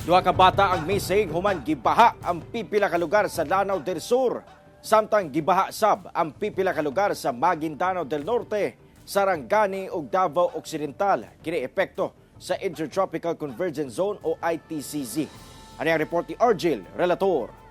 Duha ka bata ang missing human gibaha ang pipila ka lugar sa Lanao del Sur. Samtang gibaha sab ang pipila ka lugar sa Maguindanao del Norte, Sarangani ug Davao Occidental kini epekto sa Intertropical Convergence Zone o ITCZ. Ano ang report ni Argel Relator?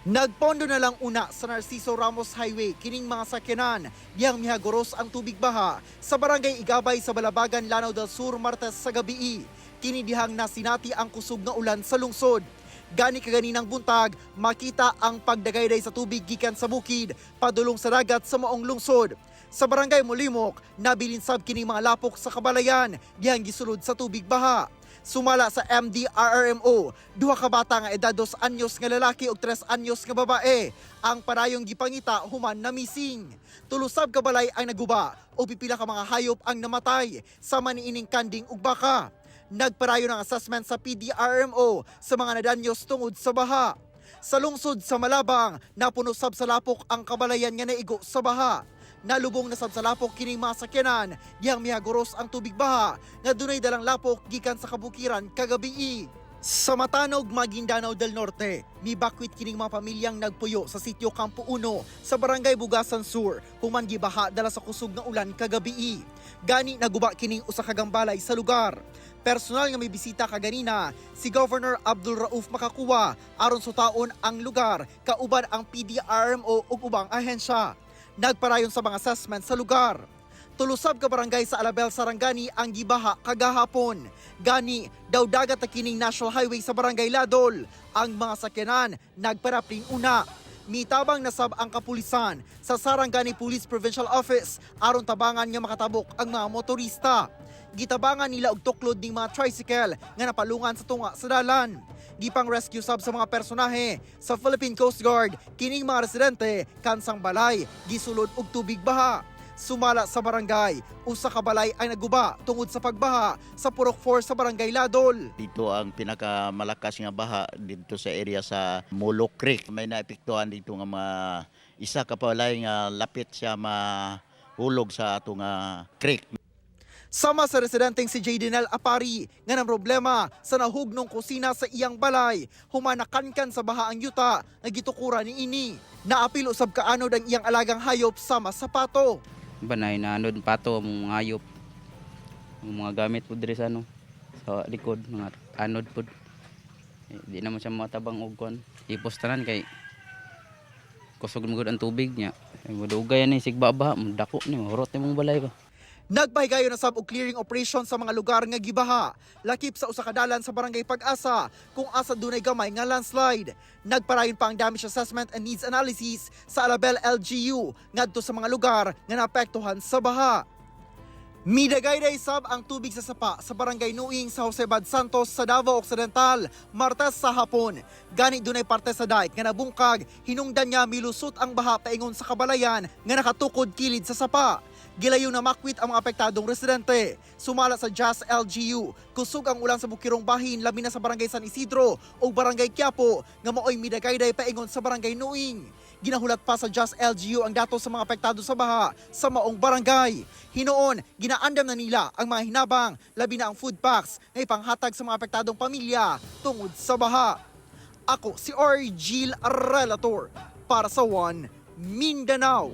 Nagpondo na lang una sa Narciso Ramos Highway kining mga sakyanan diyang mihagoros ang tubig baha sa barangay Igabay sa Balabagan, Lanao del Sur, Martes sa gabi. Kini dihang nasinati ang kusog nga ulan sa lungsod. Gani kaganinang buntag, makita ang pagdagayday sa tubig gikan sa bukid padulong sa dagat sa maong lungsod. Sa barangay Molimok, nabilinsab kini mga lapok sa kabalayan dihang gisulod sa tubig baha. Sumala sa MDRRMO, duha ka bata nga edad 2 anyos nga lalaki ug 3 anyos nga babae ang parayong gipangita human na missing. Tulusab ka balay ang naguba o pipila ka mga hayop ang namatay sa maniining kanding ug baka. Nagparayo ng assessment sa PDRMO sa mga nadanyos tungod sa baha. Sa lungsod sa Malabang, napuno sab sa lapok ang kabalayan nga naigo sa baha. Nalubong na sab sa lapok kining mga sakyanan diyang mihagoros ang tubig baha nga dunay dalang lapok gikan sa kabukiran kagabi. Sa Matanog, Maguindanao del Norte, mibakwit kining mga pamilyang nagpuyo sa sitio Campo 1 sa barangay Bugasan Sur human gibaha dala sa kusog nga ulan kagabi. Gani naguba kining usa ka gambalay sa lugar. Personal nga may bisita kaganina si Governor Abdul Rauf Makakuwa aron sutaon ang lugar kauban ang PDRMO ug ubang ahensya. Nagparayon sa mga assessment sa lugar. Tulusab ka barangay sa Alabel, Sarangani ang gibaha kagahapon. Gani, daw dagat na kining National Highway sa barangay Ladol. Ang mga sakyanan nagparapling una. Mitabang nasab ang kapulisan sa Sarangani Police Provincial Office aron tabangan nga makatabok ang mga motorista. Gitabangan nila og tuklod ning mga tricycle nga napalungan sa tunga sa dalan. Gipang rescue sab sa mga personahe sa Philippine Coast Guard kining mga residente kansang balay gisulod og tubig baha. Sumala sa barangay, usa ka balay ay naguba tungod sa pagbaha sa Purok 4 sa barangay Ladol. Dito ang pinakamalakas nga baha dito sa area sa Molo Creek. May naepektuhan dito nga isa ka balay nga lapit siya mahulog sa atong creek. Sama sa residenteng si Jadinel Apari nga ng problema sa nahugnong kusina sa iyang balay, humanakankan sa baha ang yuta na gitukura ni ini. Naapil usab kaanod ang iyang alagang hayop sama sa pato. Banay na anod pato ang mga hayop. Ang mga gamit po diri sa sa likod, mga anod po. Di naman siya matabang og kon. Ipos tanan kay kusog mo ang tubig niya. Madugay ni sigbaba, dako ni mahurot ni mong balay ba. Nagpahigayon na sab og clearing operation sa mga lugar nga gibaha. Lakip sa usa ka dalan sa barangay Pag-asa kung asa dunay gamay nga landslide. Nagparayon pa ang damage assessment and needs analysis sa Alabel LGU ngadto sa mga lugar nga naapektuhan sa baha. Midagayday sab ang tubig sa sapa sa barangay Nuing sa Jose Bad Santos sa Davao Occidental, Martes sa hapon. Gani dunay parte sa dike nga nabungkag, hinungdan niya milusot ang baha paingon sa kabalayan nga nakatukod kilid sa sapa. Gilayo na makwit ang mga apektadong residente. Sumala sa JAS LGU, kusog ang ulan sa Bukirong Bahin, labi na sa barangay San Isidro o barangay Quiapo nga maoy midagayday paingon sa barangay Nuing. Ginahulat pa sa JAS LGU ang datos sa mga apektado sa baha sa maong barangay. Hinoon, ginaandam na nila ang mga hinabang, labi na ang food packs na ipanghatag sa mga apektadong pamilya tungod sa baha. Ako si Argel Relator para sa One Mindanao.